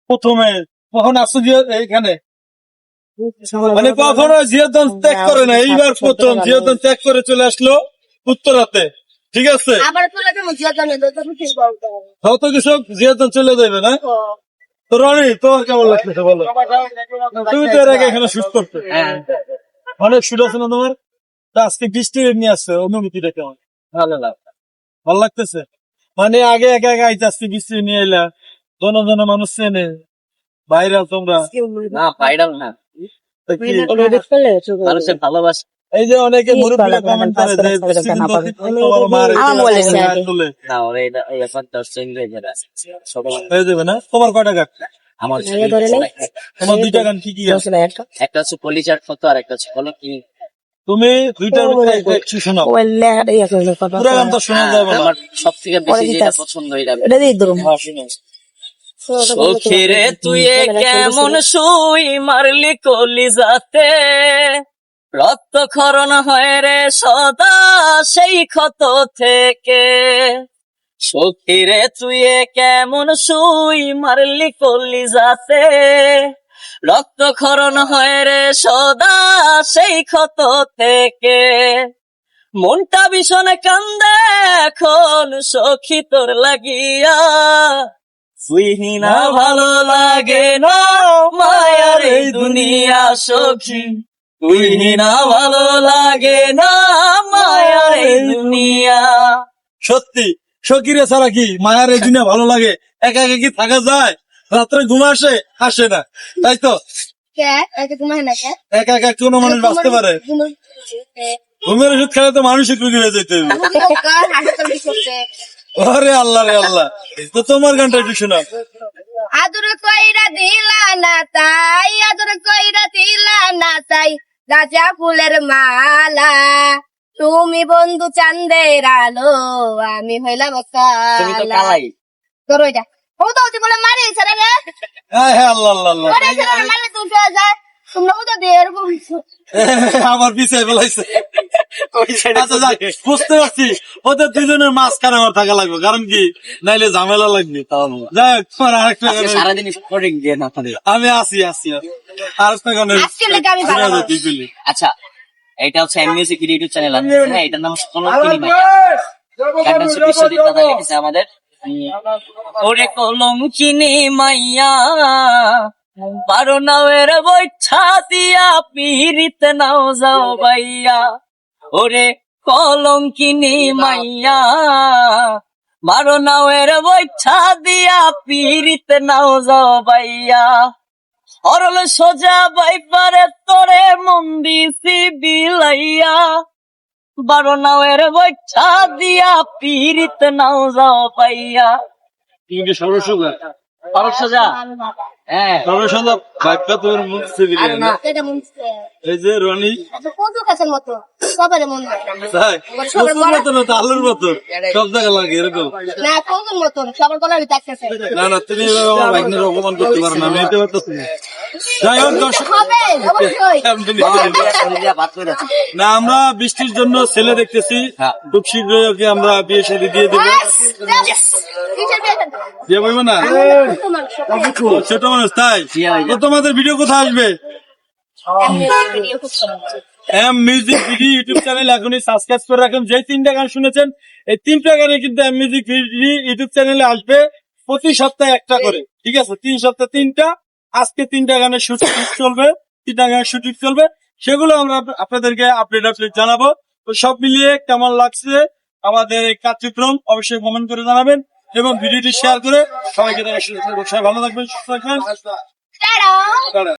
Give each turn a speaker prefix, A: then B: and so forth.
A: প্রথমে কখন আসছো এইখানে মানে কখনো জিয়াদন ত্যাগ করে না, এইবার প্রথম জিয়াদন ত্যাগ করে চলে আসলো উত্তরাতে। ঠিক আছে, যত কিছু জিয়াদন চলে যাবে না। তো রনি, তোর কেমন লাগছে বলো? তুমি তো এর আগে এখানে শুট করতে, অনেক শুট আছে না তোমার? আজকে বৃষ্টি নিয়ে আসছে, অনুভূতিটা কেমন? ভালো লাগতেছে? মানে আগে একা একা আইতে আসছি, বৃষ্টি নিয়ে এলা, জন মানুষ চেনে, ভাইরাল তোমরা
B: না, ভাইরাল না, মানুষের ভালোবাসা।
A: এই যে অনেকে মুরব্বীরা কমেন্ট করে যে বৃষ্টি কিন্তু
B: না, ওরা এখন 10
A: হয়ে যাবে না। তোমার কয়টা গান?
B: আমার
A: তোমার দুইটা গান কি কি আছে?
B: একটা হচ্ছে কলিজার ফটো, আর একটা হচ্ছে বলো কি।
A: তুমি দুইটার ভিতরে একটু শোনাও, পুরো গান তো শোনা যাবে না।
B: আমার সব থেকে বেশি যেটা পছন্দ এটা সখিরে তুই কেমন শুই মারলি কলিজাতে, রক্তক্ষরণ হয় রে সদা সেই ক্ষত থেকে। সখিরে তুই কেমন শুই মারলি কলিজাতে, রক্তক্ষরণ হয় রে সদা সেই ক্ষত থেকে। মনটা ভীষণ কান্দে এখন সখী তোর লাগিয়া, তুই না ভালো লাগে না মায়ার এই দুনিয়া সখী, তুই না ভালো লাগে না মায়ার এই দুনিয়া।
A: সত্যি সকিরে ছাড়া কি মায়ার এই দুনিয়া ভালো লাগে? একা একা কি থাকা যায়? রাত্রে ঘুম আসে না, তাই তো? একা একা কোনো মানুষ বাঁচতে পারে? ঘুমের ওষুধ খেলে তো মানুষ একটু হয়ে যেতে হবে। আরে আল্লাহ রে আল্লাহ, তো তোমার গানটা একটু শোনা।
C: আদর কইরা দিলা না তাই, আদর কইরা দিলা না তাই, রাজা ফুলের মালা, তুমি বন্ধু চাঁদের আলো, আমি হইলাম কালাই। তোর ওইটা ও তো বলে মারে ছেড়ে রে।
A: হ্যাঁ আল্লাহ আল্লাহ আল্লাহ,
C: মানে তুমি চলে যায়, তোমরা তো দিয়ে এরকম
A: আমার পিছিয়ে বলাইছে। আচ্ছা যাক, বুঝতে পারছি ওদের দুজনের মাঝখানে আমার থাকা লাগবে, কারণ কি নাইলে ঝামেলা লাগবে। যাক, তোমার আরেকটা
B: সারাদিন স্পোর্টিং দিয়ে না
A: আমি আসি আরেকটা গানের।
B: আচ্ছা, এটা হচ্ছে মিউজিক ইউটিউব চ্যানেল আছে, এটার নাম কলঙ্কিনী মাইয়া। গানটা হচ্ছে বিশ্বজিৎ দাদা লিখেছে আমাদের। ওরে কলঙ্কিনী মাইয়া, বারো নাওয়ের বৈঠা দিয়া পিরিত নাও যাও বাইয়া। ওরে কলঙ্কিনী মাইয়া, বারো নাওয়ের বৈঠা দিয়া পিরিত নাও যাও বাইয়া। অরল সোজা বাইপারে তোরে মন্দিসি বিলাইয়া, বারো নাওয়ের বৈঠা দিয়া পিরিত নাও যাও পাইয়া।
A: তুমি কি সর্বসুগা?
B: সোজা, হ্যাঁ
A: সর্বসুগা ভাইপটা তোর মুখ সেবি না। এই যে রনি
C: কত কাছের মতো সবার মন
A: তাই মতো না, আলুর মতো সব জায়গা লাগে এরকম
C: না, কোন মতন সবার গলার থাকতেছে
A: না। তুমি আমার ভাগ্নের অপমান করতে পারো না, আমি এতে পারতেছি না। যাই হোক দর্শক, না আমরা বৃষ্টির জন্য ছেলে দেখতেছি, খুব শীঘ্রই ওকে আমরা বিয়ে শাদী দিয়ে দেবো। বিয়ে বলবো না, ছোট মানুষ তাই। তো তোমাদের ভিডিও কোথায় আসবে? M music video YouTube channel এখনই সাবস্ক্রাইব করে রাখুন। যে 3টা গান শুনেছেন, এই 3টা গানে কিন্তু এম মিউজিক ভিডিও ইউটিউব চ্যানেলে আসবে প্রতি সপ্তাহে একটা করে। ঠিক আছে, 3 সপ্তাহে 3টা। আজকে 3টা গানের শুটিং চলবে, 3টা গানের শুটিং চলবে, সেগুলো আমরা আপনাদেরকে আপডেট জানাবো। তো সব মিলিয়ে কেমন লাগছে আমাদের এই কার্যক্রম অবশ্যই কমেন্ট করে জানাবেন, এবং ভিডিওটি শেয়ার করে সবাইকে ভালো থাকবেন, সুস্থ থাকবেন।